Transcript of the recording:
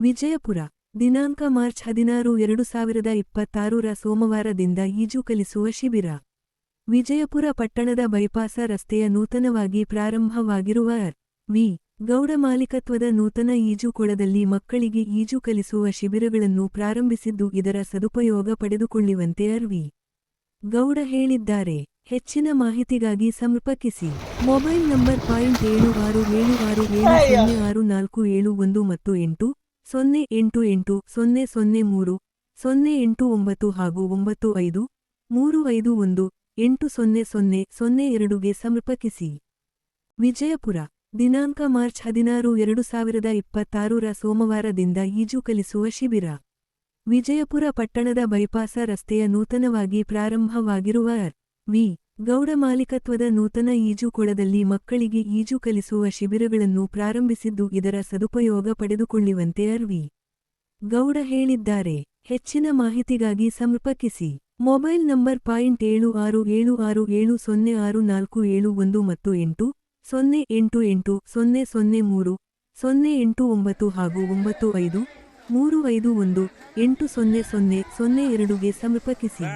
ವಿಜಯಪುರ ದಿನಾಂಕ ಮಾರ್ಚ್ 16, 2026 ಸೋಮವಾರದಿಂದ ಈಜು ಕಲಿಸುವ ಶಿಬಿರ. ವಿಜಯಪುರ ಪಟ್ಟಣದ ಬೈಪಾಸ ರಸ್ತೆಯ ನೂತನವಾಗಿ ಪ್ರಾರಂಭವಾಗಿರುವ ವಿ. ಗೌಡ ಮಾಲೀಕತ್ವದ ನೂತನ ಈಜುಕೊಳದಲ್ಲಿ ಮಕ್ಕಳಿಗೆ ಈಜು ಕಲಿಸುವ ಶಿಬಿರಗಳನ್ನು ಪ್ರಾರಂಭಿಸಿದ್ದು ಇದರ ಸದುಪಯೋಗ ಪಡೆದುಕೊಳ್ಳುವಂತೆ ವಿ. ಗೌಡ ಹೇಳಿದ್ದಾರೆ. ಹೆಚ್ಚಿನ ಮಾಹಿತಿಗಾಗಿ ಸಂಪರ್ಕಿಸಿ. ಮೊಬೈಲ್ ನಂಬರ್ 7676706471 ಮತ್ತು 80880030899 ಹಾಗೂ 9535180002ಗೆ ಸಂಪರ್ಕಿಸಿ. ವಿಜಯಪುರ ದಿನಾಂಕ ಮಾರ್ಚ್ 16, 2026 ಸೋಮವಾರದಿಂದ ಈಜು ಕಲಿಸುವ ಶಿಬಿರ. ವಿಜಯಪುರ ಪಟ್ಟಣದ ಬೈಪಾಸ ರಸ್ತೆಯ ನೂತನವಾಗಿ ಪ್ರಾರಂಭವಾಗಿರುವ ವಿ. ಗೌಡ ಮಾಲೀಕತ್ವದ ನೂತನ ಈಜುಕೊಳದಲ್ಲಿ ಮಕ್ಕಳಿಗೆ ಈಜು ಕಲಿಸುವ ಶಿಬಿರಗಳನ್ನು ಪ್ರಾರಂಭಿಸಿದ್ದು ಇದರ ಸದುಪಯೋಗ ಪಡೆದುಕೊಳ್ಳುವಂತೆ ವಿ. ಗೌಡ ಹೇಳಿದ್ದಾರೆ. ಹೆಚ್ಚಿನ ಮಾಹಿತಿಗಾಗಿ ಸಂಪರ್ಕಿಸಿ. ಮೊಬೈಲ್ ನಂಬರ್ 7676706471 ಮತ್ತು 8088003009 ಹಾಗೂ 9535180002ಗೆ ಸಂಪರ್ಕಿಸಿ.